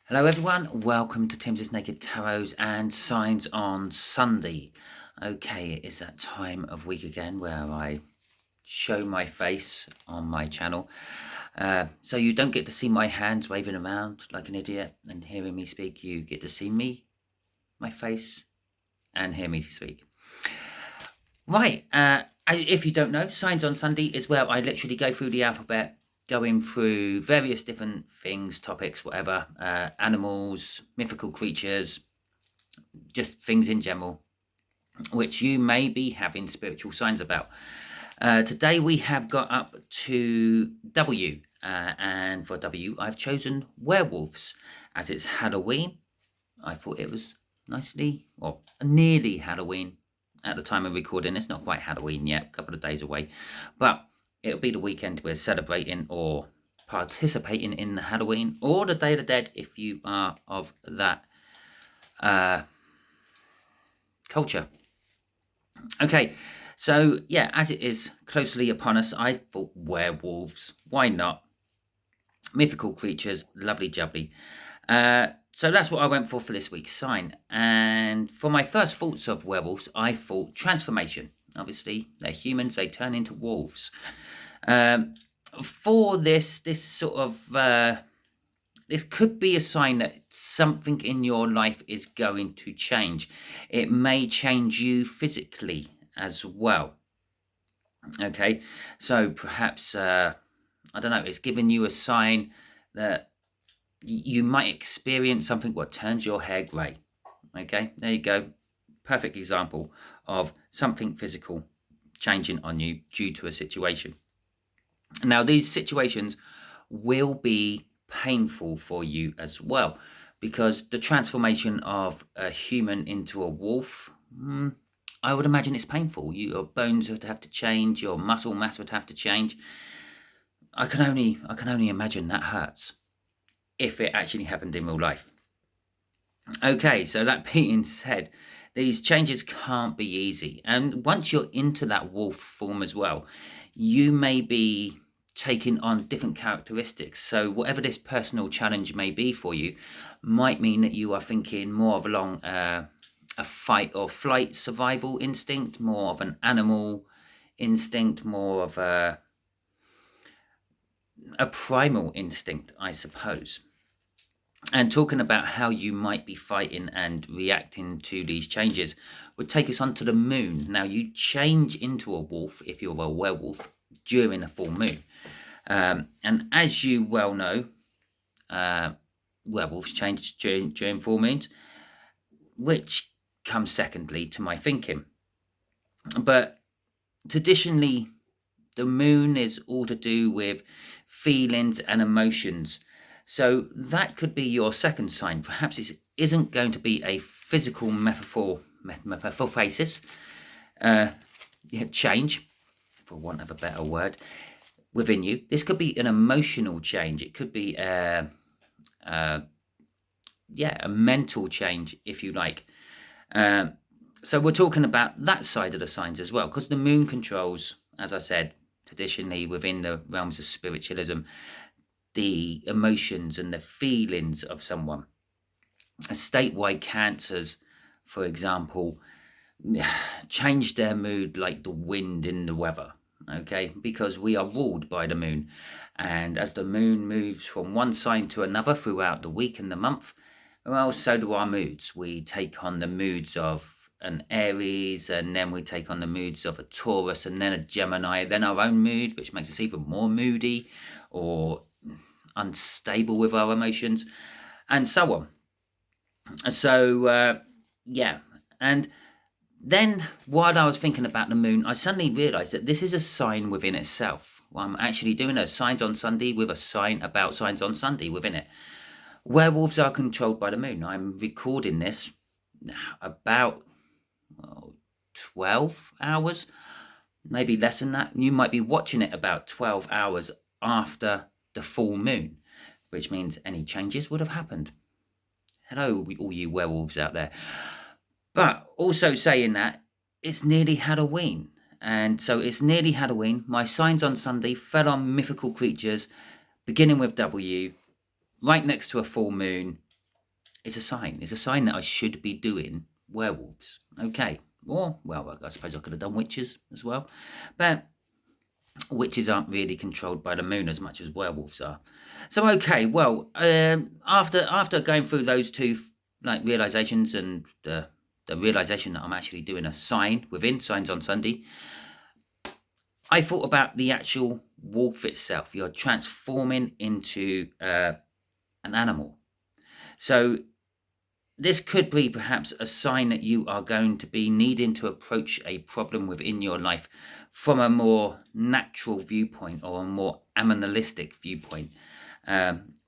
Hello everyone, welcome to Timsy Naked Tarot and Signs on Sunday. Okay, it is that time of week again where I show my face on my channel. So you don't get to see my hands waving around like an idiot and hearing me speak. You get to see me, my face, and hear me speak. Right, if you don't know, Signs on Sunday is where I literally go through the alphabet, going through various different things, topics, whatever, animals, mythical creatures, just things in general, which you may be having spiritual signs about. Today we have got up to W, and for W I've chosen werewolves. As it's Halloween, I thought it was nicely, or nearly Halloween at the time of recording. It's not quite Halloween yet, a couple of days away, but it'll be the weekend we're celebrating or participating in Halloween or the Day of the Dead if you are of that culture. Okay, so yeah, as it is closely upon us, I thought werewolves, why not? Mythical creatures, lovely jubbly. So that's what I went for this week's sign. And for my first thoughts of werewolves, I thought transformation. Obviously, they're humans, they turn into wolves. For this sort of, this could be a sign that something in your life is going to change. It may change you physically as well. Okay, so perhaps, I don't know, it's giving you a sign that you might experience something what turns your hair grey. Okay, there you go. Perfect example of something physical changing on you due to a situation. Now, these situations will be painful for you as well, because the transformation of a human into a wolf, I would imagine it's painful. Your bones would have to change, your muscle mass would have to change. I can only imagine that hurts if it actually happened in real life. Okay, so that being said, these changes can't be easy. And once you're into that wolf form as well, you may be taking on different characteristics. So whatever this personal challenge may be for you might mean that you are thinking more of along a fight or flight survival instinct, more of an animal instinct, more of a primal instinct, I suppose. And talking about how you might be fighting and reacting to these changes would take us onto the moon. Now, you change into a wolf if you're a werewolf during a full moon. And as you well know, werewolves change during full moons, which comes secondly to my thinking. But traditionally, the moon is all to do with feelings and emotions. So that could be your second sign. Perhaps it isn't going to be a physical metaphysis, change, for want of a better word, within you. This could be an emotional change. It could be a mental change, if you like. So we're talking about that side of the signs as well, because the moon controls, as I said, traditionally within the realms of spiritualism, the emotions and the feelings of someone. Statewide cancers, for example, change their mood like the wind in the weather, okay? Because we are ruled by the moon. And as the moon moves from one sign to another throughout the week and the month, well, so do our moods. We take on the moods of an Aries, and then we take on the moods of a Taurus, and then a Gemini, then our own mood, which makes us even more moody or unstable with our emotions, and so on. So and then while I was thinking about the moon, I suddenly realized that this is a sign within itself. Well, I'm actually doing a Signs on Sunday with a sign about Signs on Sunday within it. Werewolves are controlled by the moon. I'm recording this about 12 hours, maybe less than that. You might be watching it about 12 hours after the full moon, which means any changes would have happened. Hello, all you werewolves out there. But also saying that, it's nearly Halloween. And so it's nearly Halloween. My Signs on Sunday fell on mythical creatures, beginning with W, right next to a full moon. it's a sign. It's a sign that I should be doing werewolves. Okay. Or, well, I suppose I could have done witches as well. But witches aren't really controlled by the moon as much as werewolves are. So, okay, well, after going through those two realizations and the realization that I'm actually doing a sign within Signs on Sunday, I thought about the actual wolf itself. You're transforming into an animal. So this could be perhaps a sign that you are going to be needing to approach a problem within your life from a more natural viewpoint or a more animalistic viewpoint.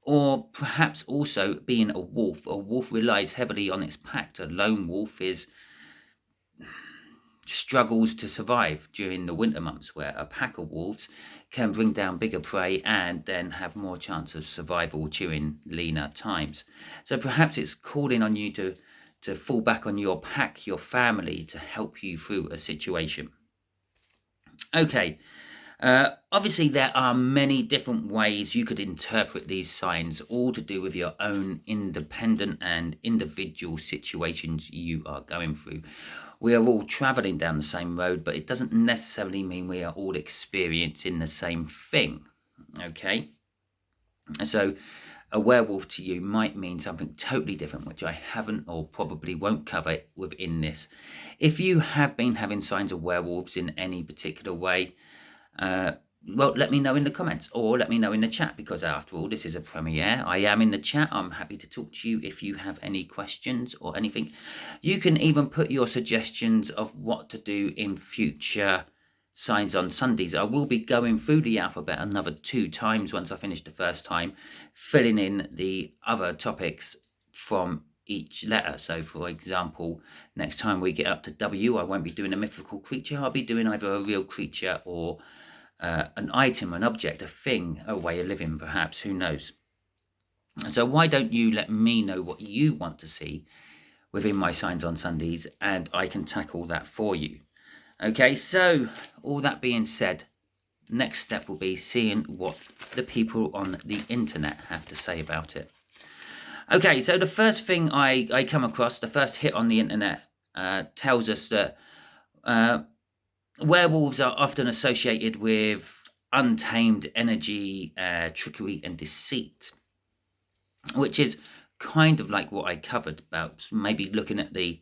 Or perhaps also being a wolf. A wolf relies heavily on its pack. A lone wolf struggles to survive during the winter months, where a pack of wolves can bring down bigger prey and then have more chance of survival during leaner times. So perhaps it's calling on you to fall back on your pack, your family, to help you through a situation. Okay, obviously there are many different ways you could interpret these signs, all to do with your own independent and individual situations you are going through. We are all traveling down the same road, but it doesn't necessarily mean we are all experiencing the same thing. Okay? So a werewolf to you might mean something totally different, which I haven't or probably won't cover within this. If you have been having signs of werewolves in any particular way, well, let me know in the comments or let me know in the chat, because after all, this is a premiere. I am in the chat. I'm happy to talk to you if you have any questions or anything. You can even put your suggestions of what to do in future Signs on Sundays. I will be going through the alphabet another 2 times once I finish the first time, filling in the other topics from each letter. So, for example, next time we get up to W, I won't be doing a mythical creature. I'll be doing either a real creature or an item, an object, a thing, a way of living, perhaps, who knows. So why don't you let me know what you want to see within my Signs on Sundays, and I can tackle that for you. Okay, so all that being said, next step will be seeing what the people on the internet have to say about it. Okay, so the first thing I come across, the first hit on the internet, tells us that werewolves are often associated with untamed energy, trickery and deceit, which is kind of like what I covered about maybe looking at the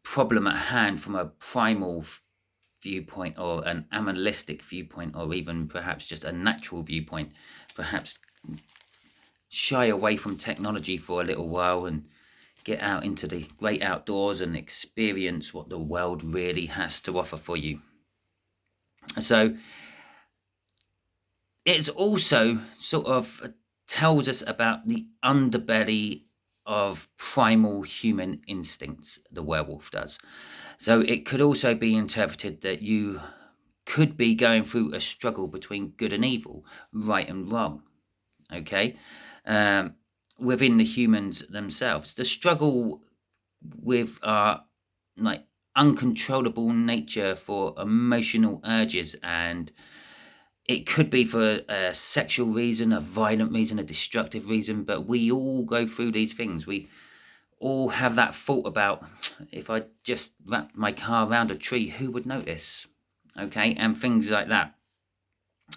problem at hand from a primal viewpoint or an animalistic viewpoint, or even perhaps just a natural viewpoint. Perhaps shy away from technology for a little while and get out into the great outdoors and experience what the world really has to offer for you. So it's also sort of tells us about the underbelly of primal human instincts, the werewolf does. So it could also be interpreted that you could be going through a struggle between good and evil, right and wrong, okay, within the humans themselves. The struggle with our uncontrollable nature for emotional urges, and it could be for a sexual reason, a violent reason, a destructive reason, but we all go through these things. We all have that thought about, if I just wrapped my car around a tree, who would notice? Okay, and things like that.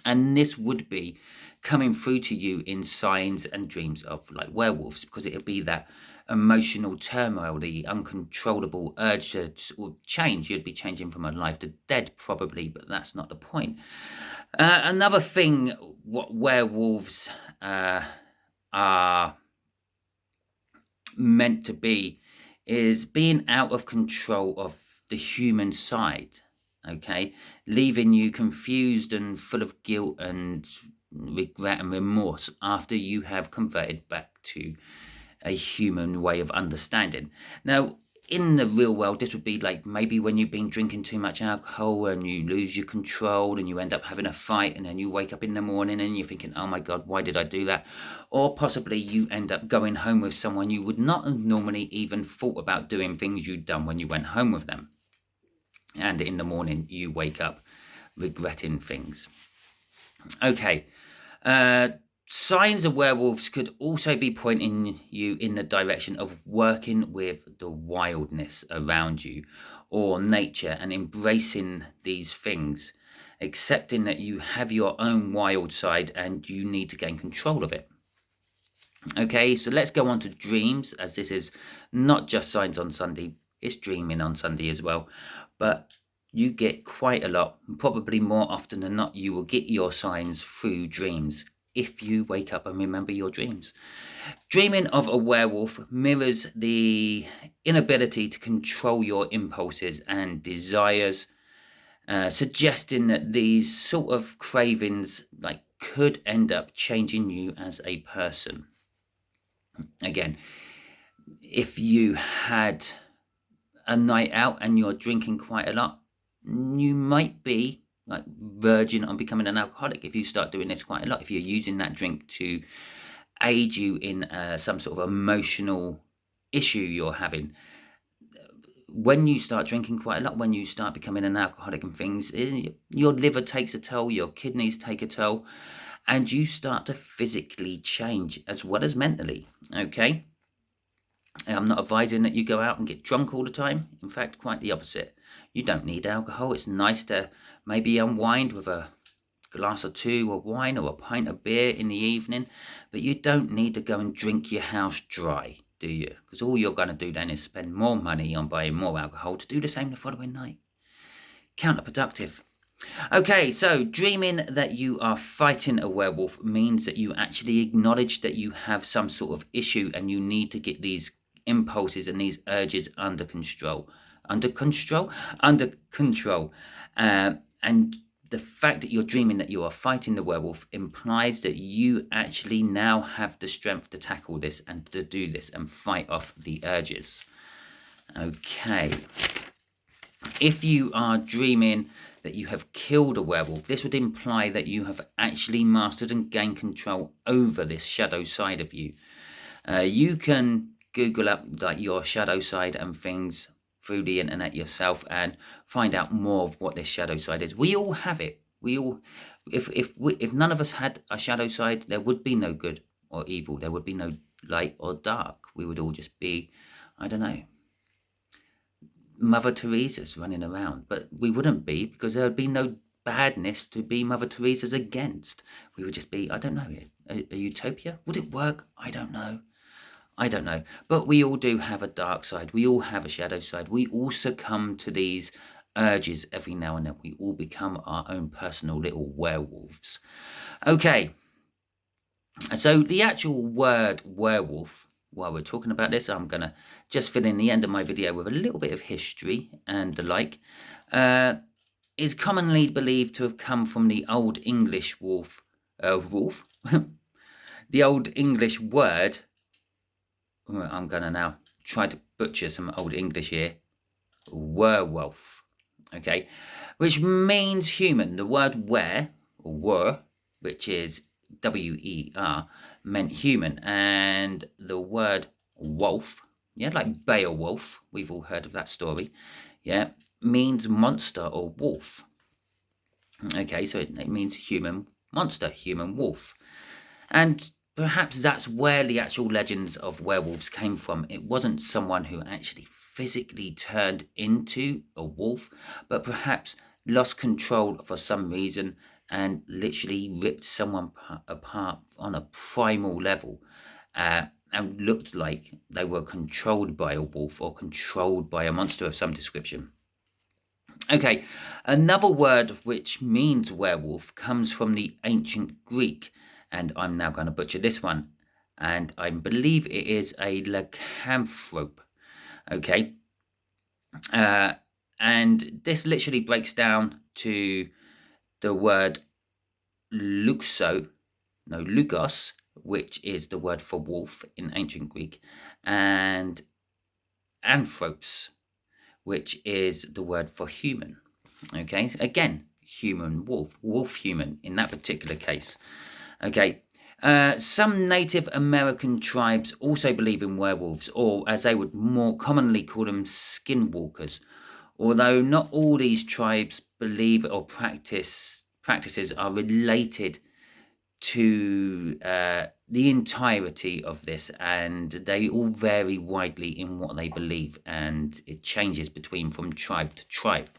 And this would be coming through to you in signs and dreams of werewolves, because it would be that emotional turmoil, the uncontrollable urge to change. You'd be changing from alive to dead probably, but that's not the point. Another thing what werewolves are meant to be is being out of control of the human side, okay, leaving you confused and full of guilt and regret and remorse after you have converted back to a human way of understanding. Now, in the real world, this would be like maybe when you've been drinking too much alcohol and you lose your control and you end up having a fight, and then you wake up in the morning and you're thinking, oh my God, why did I do that? Or possibly you end up going home with someone you would not have normally even thought about doing things you'd done when you went home with them. And in the morning, you wake up regretting things. Okay, Signs of werewolves could also be pointing you in the direction of working with the wildness around you or nature and embracing these things, accepting that you have your own wild side and you need to gain control of it. Okay, so let's go on to dreams, as this is not just signs on Sunday, it's dreaming on Sunday as well. But you get quite a lot, probably more often than not, you will get your signs through dreams if you wake up and remember your dreams. Dreaming of a werewolf mirrors the inability to control your impulses and desires, suggesting that these sort of cravings could end up changing you as a person. Again, if you had a night out and you're drinking quite a lot, you might be verging on becoming an alcoholic if you start doing this quite a lot, if you're using that drink to aid you in some sort of emotional issue you're having. When you start drinking quite a lot, when you start becoming an alcoholic and things, your liver takes a toll, your kidneys take a toll, and you start to physically change as well as mentally. Okay, I'm not advising that you go out and get drunk all the time. In fact, quite the opposite. You don't need alcohol. It's nice to maybe unwind with a glass or two of wine or a pint of beer in the evening, but you don't need to go and drink your house dry, do you? Because all you're going to do then is spend more money on buying more alcohol to do the same the following night. Counterproductive. Okay, so dreaming that you are fighting a werewolf means that you actually acknowledge that you have some sort of issue and you need to get these impulses and these urges under control. And the fact that you're dreaming that you are fighting the werewolf implies that you actually now have the strength to tackle this and to do this and fight off the urges. Okay. If you are dreaming that you have killed a werewolf, this would imply that you have actually mastered and gained control over this shadow side of you. You can Google up your shadow side and things through the internet yourself and find out more of what this shadow side is. We all have it. If none of us had a shadow side, there would be no good or evil. There would be no light or dark. We would all just be, I don't know, Mother Teresa's running around. But we wouldn't be, because there would be no badness to be Mother Teresa's against. We would just be, I don't know, a utopia. Would it work? I don't know. But we all do have a dark side. We all have a shadow side. We all succumb to these urges every now and then. We all become our own personal little werewolves. Okay. So the actual word werewolf, while we're talking about this, I'm going to just fill in the end of my video with a little bit of history and the like, is commonly believed to have come from the Old English wolf. The Old English word, I'm going to now try to butcher some Old English here, werewolf, okay, which means human. The word were, or were, which is W-E-R, meant human, and the word wolf, yeah, like Beowulf, we've all heard of that story, yeah, means monster or wolf. Okay, so it means human monster, human wolf. And perhaps that's where the actual legends of werewolves came from. It wasn't someone who actually physically turned into a wolf, but perhaps lost control for some reason and literally ripped someone apart on a primal level, and looked like they were controlled by a wolf or controlled by a monster of some description. Okay, another word which means werewolf comes from the ancient Greek, and I'm now going to butcher this one, and I believe it is a lycanthrope. Okay, and this literally breaks down to the word lugos, which is the word for wolf in ancient Greek, and anthropos, which is the word for human. Okay, again, human wolf, wolf human in that particular case. Okay, some Native American tribes also believe in werewolves, or as they would more commonly call them, skinwalkers. Although not all these tribes believe or practices are related to the entirety of this, and they all vary widely in what they believe, and it changes from tribe to tribe.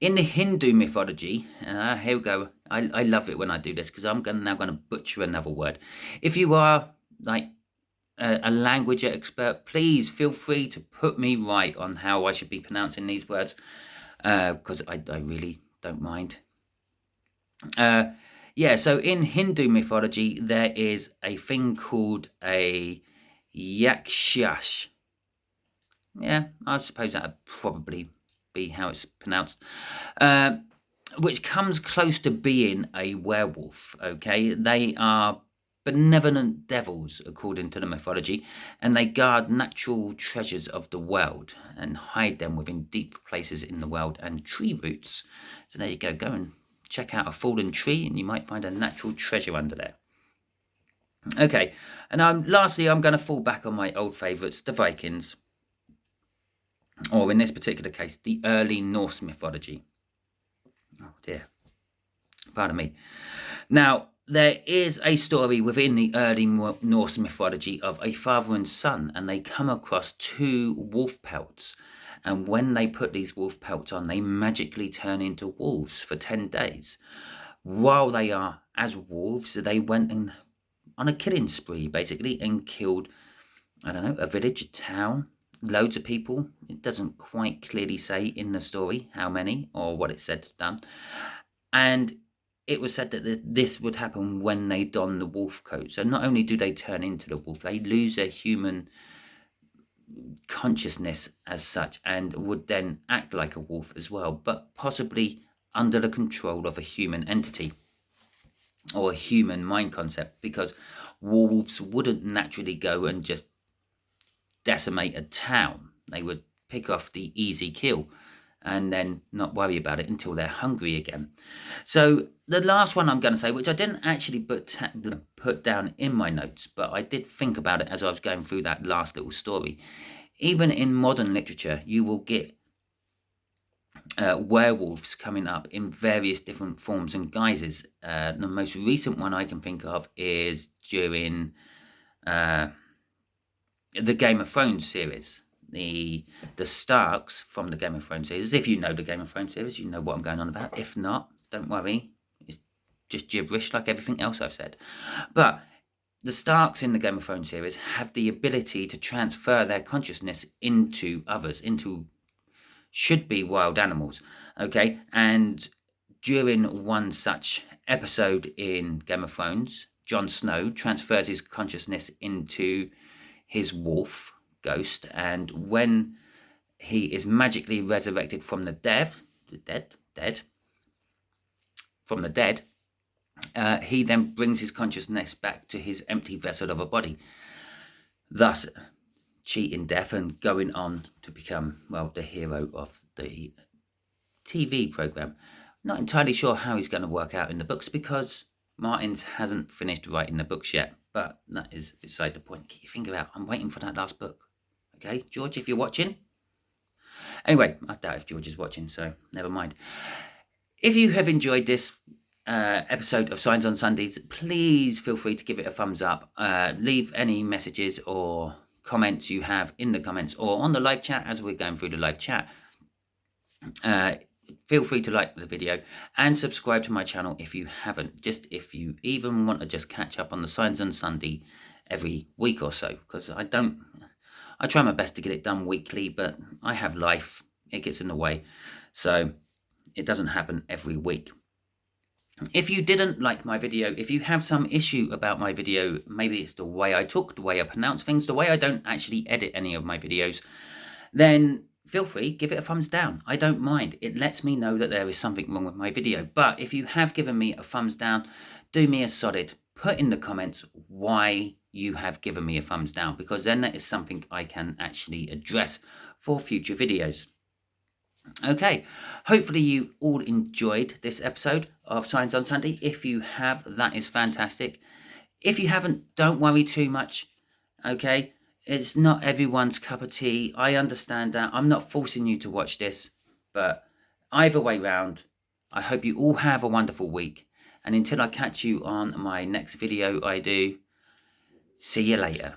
In the Hindu mythology, here we go. I love it when I do this because I'm now going to butcher another word. If you are like a language expert, please feel free to put me right on how I should be pronouncing these words, because I really don't mind. Yeah, so in Hindu mythology, there is a thing called a Yakshash. Yeah, I suppose that would probably be how it's pronounced. Which comes close to being a werewolf, okay? They are benevolent devils, according to the mythology, and they guard natural treasures of the world and hide them within deep places in the world and tree roots. So there you go. Go and check out a fallen tree and you might find a natural treasure under there. Okay, and lastly, I'm going to fall back on my old favourites, the Vikings, or in this particular case, the early Norse mythology. Oh dear, pardon me. Now, there is a story within the early Norse mythology of a father and son, and they come across 2 wolf pelts. And when they put these wolf pelts on, they magically turn into wolves for 10 days. While they are as wolves, they went on a killing spree, basically, and killed, I don't know, a village, a town, loads of people. It doesn't quite clearly say in the story how many or what it said done. And it was said that this would happen when they don the wolf coat. So not only do they turn into the wolf, they lose their human consciousness as such and would then act like a wolf as well, but possibly under the control of a human entity or a human mind concept, because wolves wouldn't naturally go and just decimate a town. They would pick off the easy kill and then not worry about it until they're hungry again. So the last one I'm going to say, which I didn't actually put down in my notes, but I did think about it as I was going through that last little story. Even in modern literature, you will get werewolves coming up in various different forms and guises. The most recent one I can think of is during the Game of Thrones series. The Starks from the Game of Thrones series. If you know the Game of Thrones series, you know what I'm going on about. If not, don't worry. It's just gibberish like everything else I've said. But the Starks in the Game of Thrones series have the ability to transfer their consciousness into others, into should-be wild animals, okay? And during one such episode in Game of Thrones, Jon Snow transfers his consciousness into his wolf ghost, and when he is magically resurrected from the dead, he then brings his consciousness back to his empty vessel of a body, thus cheating death and going on to become, well, the hero of the TV program. Not entirely sure how he's going to work out in the books because Martins hasn't finished writing the books yet, but that is beside the point. Keep your finger out. I'm waiting for that last book. Okay, George, if you're watching. Anyway, I doubt if George is watching, so never mind. If you have enjoyed this episode of Signs on Sundays, please feel free to give it a thumbs up. Leave any messages or comments you have in the comments or on the live chat as we're going through the live chat. Feel free to like the video and subscribe to my channel if you haven't. Just if you even want to just catch up on the Signs on Sunday every week or so, because I try my best to get it done weekly, but I have life. It gets in the way. So it doesn't happen every week. If you didn't like my video, if you have some issue about my video, maybe it's the way I talk, the way I pronounce things, the way I don't actually edit any of my videos, then feel free, give it a thumbs down. I don't mind. It lets me know that there is something wrong with my video. But if you have given me a thumbs down, do me a solid. Put in the comments why you have given me a thumbs down, because then that is something I can actually address for future videos. Okay, hopefully you all enjoyed this episode of Signs on Sunday. If you have, that is fantastic. If you haven't, don't worry too much, okay? It's not everyone's cup of tea. I understand that. I'm not forcing you to watch this, but either way round, I hope you all have a wonderful week. And until I catch you on my next video I do, see you later.